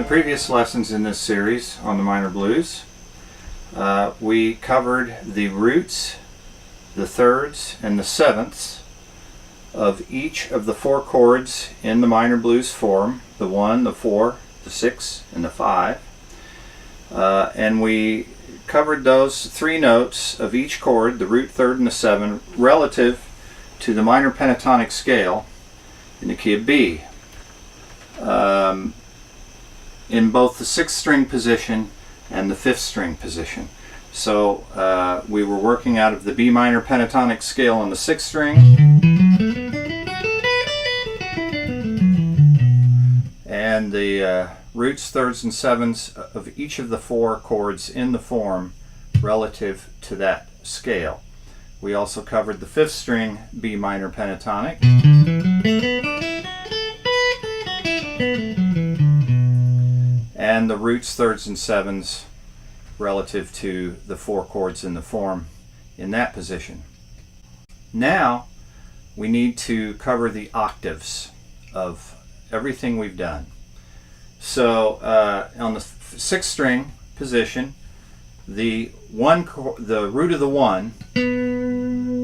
previous lessons in this series on the minor blues, we covered the roots, the thirds, and the sevenths of each of the four chords in the minor blues form: the 1, the 4, the 6, and the 5. And we covered those three notes of each chord, the root, third, and the 7, relative to the minor pentatonic scale in the key of B, in both the 6th string position and the 5th string position. So we were working out of the B minor pentatonic scale on the 6th string, and the roots, thirds, and sevenths of each of the four chords in the form relative to that scale. We also covered the 5th string B minor pentatonic, and the roots, thirds, and sevenths relative to the four chords in the form in that position. Now we need to cover the octaves of everything we've done. So on the 6th string position, the root of the 1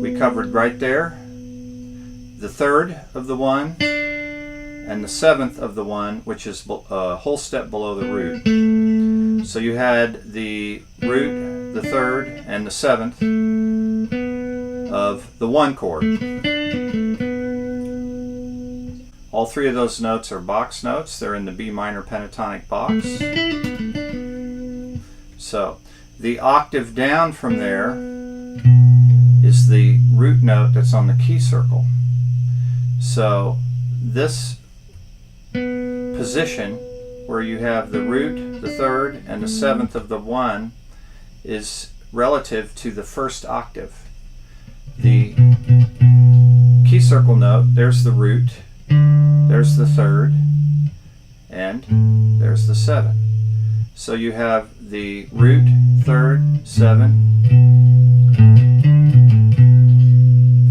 we covered right there, the 3rd of the 1, and the 7th of the 1, which is a whole step below the root. So you had the root, the 3rd, and the 7th of the 1 chord. All three of those notes are box notes. They're in the B minor pentatonic box. So the octave down from there is the root note that's on the key circle. So this position where you have the root, the 3rd, and the 7th of the 1 is relative to the 1st octave. The key circle note, there's the root, there's the 3rd, and there's the 7. So you have the root, 3rd, 7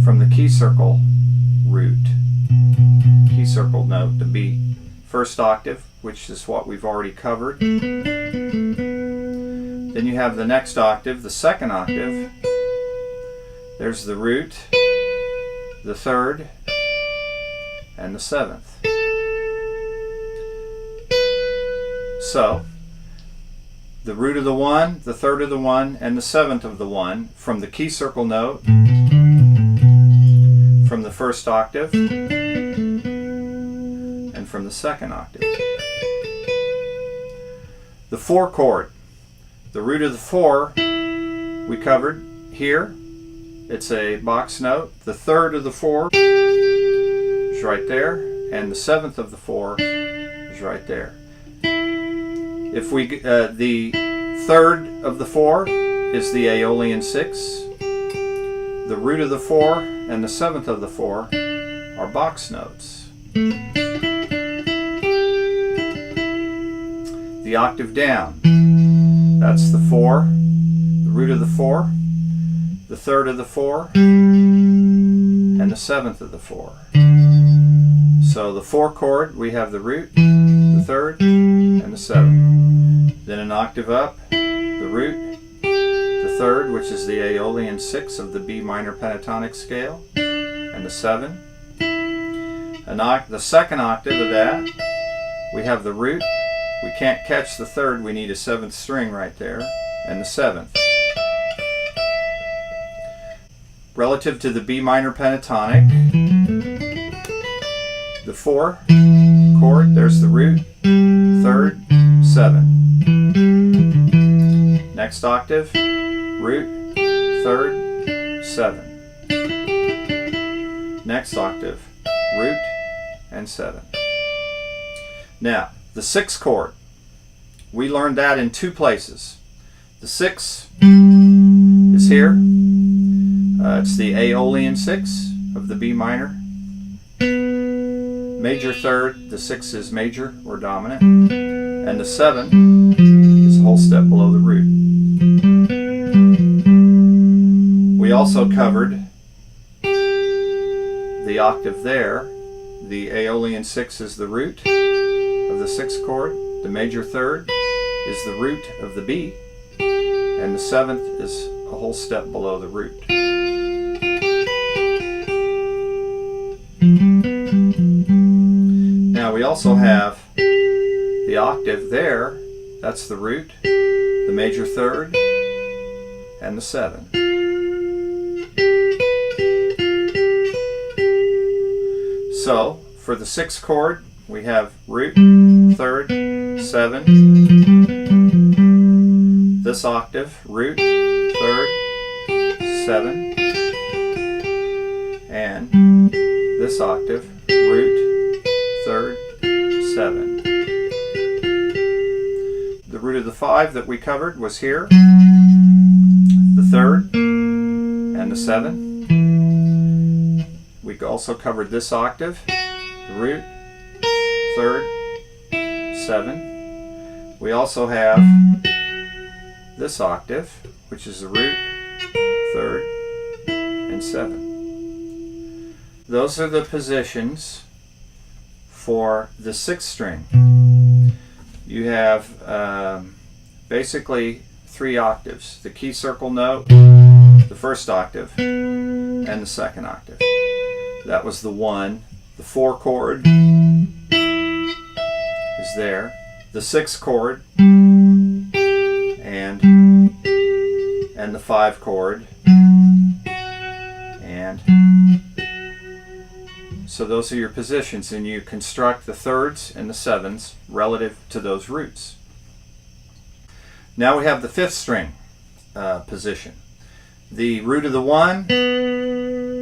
from the key circle root, key circle note, the B 1st octave, which is what we've already covered. Then you have the next octave, the 2nd octave. There's the root, the 3rd, and the 7th. So the root of the 1, the 3rd of the 1, and the 7th of the 1 from the key circle note, from the 1st octave, and from the 2nd octave. The 4 chord, the root of the 4 we covered here. It's a box note. The 3rd of the 4 is right there, and the 7th of the 4 is right there. If we the 3rd of the 4 is the Aeolian 6. The root of the 4 and the 7th of the 4 are box notes. The octave down, that's the 4, the root of the 4, the 3rd of the 4, and the 7th of the 4. So the 4 chord, we have the root, the 3rd, and the 7th. Then an octave up, the root, the 3rd, which is the Aeolian 6 of the B minor pentatonic scale, and the 7. The 2nd octave of that, we have the root. We can't catch the 3rd, we need a 7th string right there, and the 7th. Relative to the B minor pentatonic, the 4 chord, there's the root, 3rd, 7. Next octave, root, 3rd, 7. Next octave, root, and 7. Now, the 6th chord, we learned that in 2 places. The 6 is here. It's the Aeolian 6 of the B minor. Major 3rd, the 6 is major or dominant. And the 7 is a whole step below the root. We also covered the octave there. The Aeolian 6 is the root of the 6th chord. the major third, is the root of the B, and the seventh is a whole step below the root. Now we also have the octave there. That's the root, the major third, and the 7. So for the 6th chord, we have root, third, 7. This octave, root, third, 7. And this octave, root, third, 7. The root of the 5 that we covered was here, the third, and the 7. We also covered this octave, the root, third, 7. We also have this octave, which is the root, third, and 7. Those are the positions for the 6th string. You have basically 3 octaves: the key circle note, the 1st octave, and the 2nd octave. That was the 1. The 4 chord is there. The 6 chord and the 5 chord, and so those are your positions, and you construct the thirds and the 7s relative to those roots. Now we have the 5th string position. The root of the 1,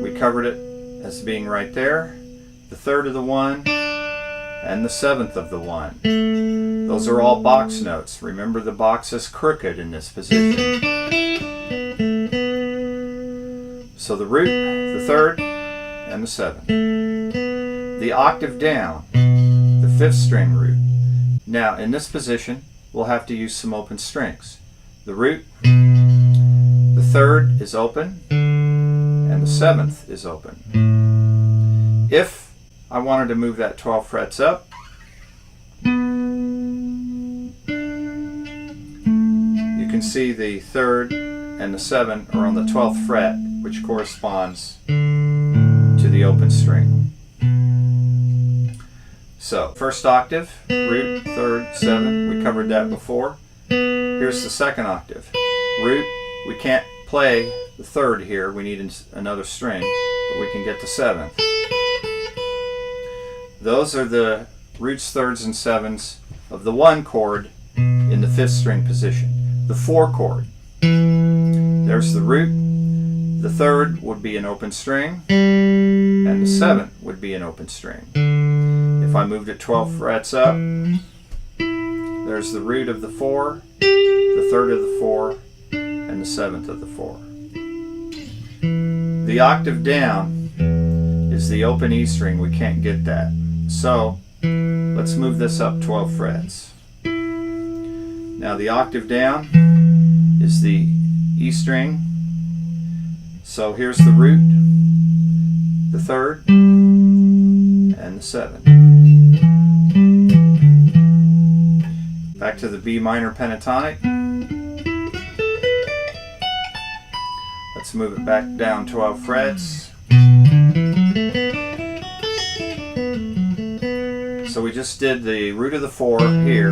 we covered it as being right there. The third of the 1 and the 7th of the 1. Those are all box notes. Remember, the box is crooked in this position. So the root, the third, and the 7. The octave down, the 5th string root. Now in this position, we'll have to use some open strings. The root, the third is open, and the 7th is open. If I wanted to move that 12 frets up, you can see the 3rd and the 7 are on the 12th fret, which corresponds to the open string. So, 1st octave, root, 3rd, 7, we covered that before. Here's the 2nd octave. Root, we can't play the 3rd here, we need another string, but we can get the 7th. Those are the roots, thirds, and 7s of the 1 chord in the 5th string position. The 4 chord, there's the root, the 3rd would be an open string, and the 7th would be an open string. If I moved it 12 frets up, there's the root of the 4, the 3rd of the 4, and the 7th of the 4. The octave down is the open E string. We can't get that. So let's move this up 12 frets. Now the octave down is the E string. So here's the root, the 3rd, and the 7. Back to the B minor pentatonic. Let's move it back down 12 frets. So we just did the root of the 4 here.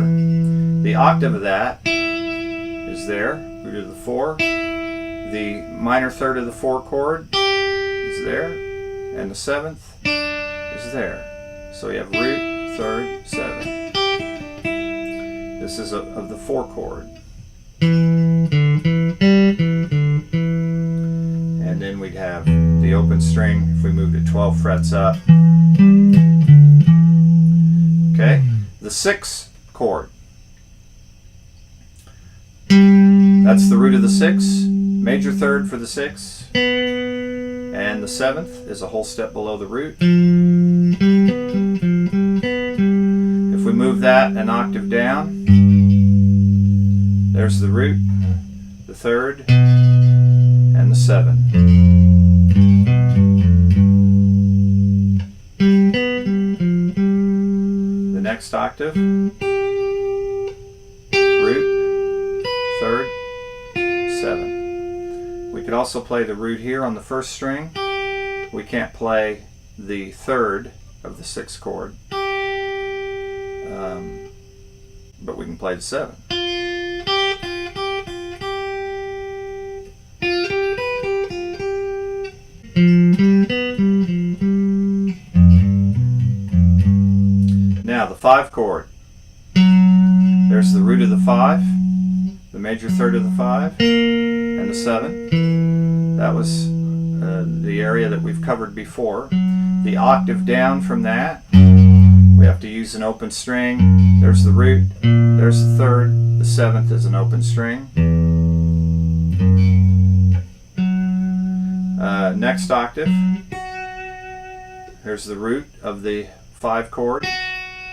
The octave of that is there, root of the 4. The minor third of the 4 chord is there, and the 7th is there. So we have root, 3rd, 7. This is of the 4 chord. And then we'd have the open string if we moved it 12 frets up. Okay, the 6th chord. That's the root of the 6, major third for the 6, and the 7th is a whole step below the root. If we move that an octave down, there's the root, the 3rd, and the 7. The next octave could also play the root here on the first string. We can't play the third of the sixth chord, but we can play the 7. Now the 5 chord. There's the root of the 5, the major third of the 5, and the 7. That was the area that we've covered before. The octave down from that, we have to use an open string. There's the root, there's the third, the 7th is an open string. Next octave, here's the root of the 5 chord,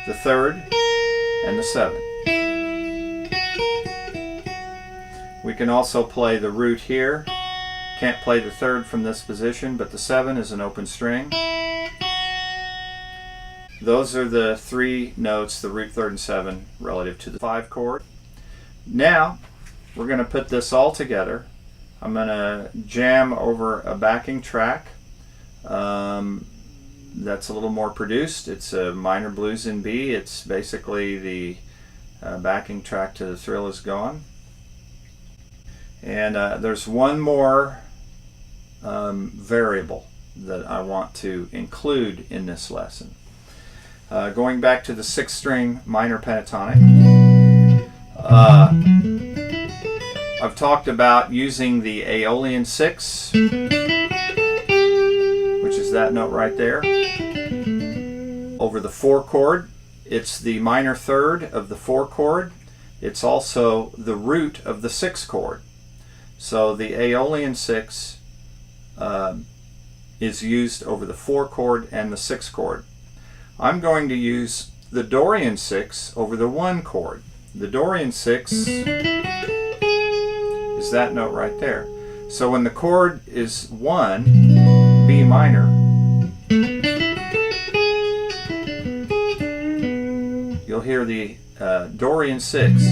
the third, and the 7. We can also play the root here. Can't play the third from this position, but the 7 is an open string. Those are the 3 notes, the root, third, and 7, relative to the 5 chord. Now, we're going to put this all together. I'm going to jam over a backing track that's a little more produced. It's a minor blues in B. It's basically the backing track to The Thrill Is Gone. And there's one more variable that I want to include in this lesson. Going back to the 6th string minor pentatonic, I've talked about using the Aeolian 6, which is that note right there, over the 4 chord. It's the minor third of the 4 chord. It's also the root of the 6 chord. So the Aeolian 6 is used over the 4 chord and the 6 chord. I'm going to use the Dorian 6 over the 1 chord. The Dorian 6 is that note right there. So when the chord is 1, B minor, you'll hear the Dorian 6.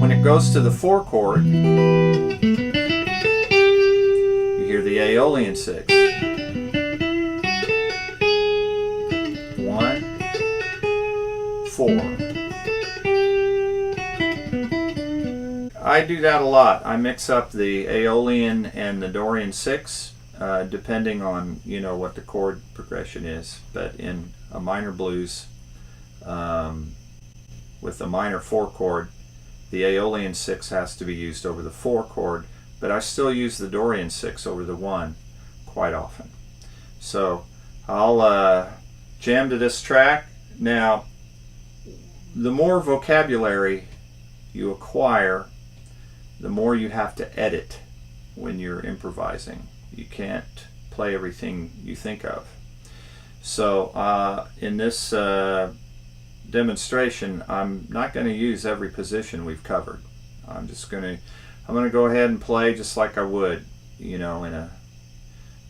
When it goes to the 4 chord, you hear the Aeolian 6. 1, 4. I do that a lot. I mix up the Aeolian and the Dorian 6 depending on what the chord progression is. But in a minor blues with a minor 4 chord, the Aeolian 6 has to be used over the 4 chord, but I still use the Dorian 6 over the 1 quite often. So I'll jam to this track. Now, the more vocabulary you acquire, the more you have to edit when you're improvising. You can't play everything you think of. So in this demonstration, I'm not going to use every position we've covered. I'm going to go ahead and play just like I would, in a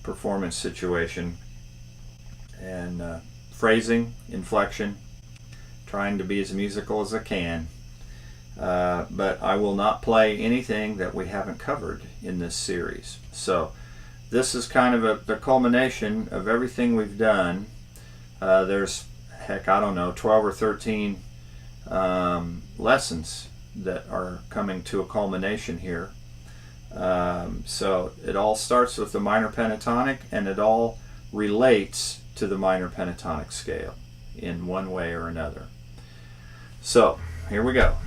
performance situation. And phrasing, inflection, trying to be as musical as I can. But I will not play anything that we haven't covered in this series. So this is kind of the culmination of everything we've done. There's, heck, I don't know, 12 or 13 lessons that are coming to a culmination here. So it all starts with the minor pentatonic, and it all relates to the minor pentatonic scale in one way or another. So here we go.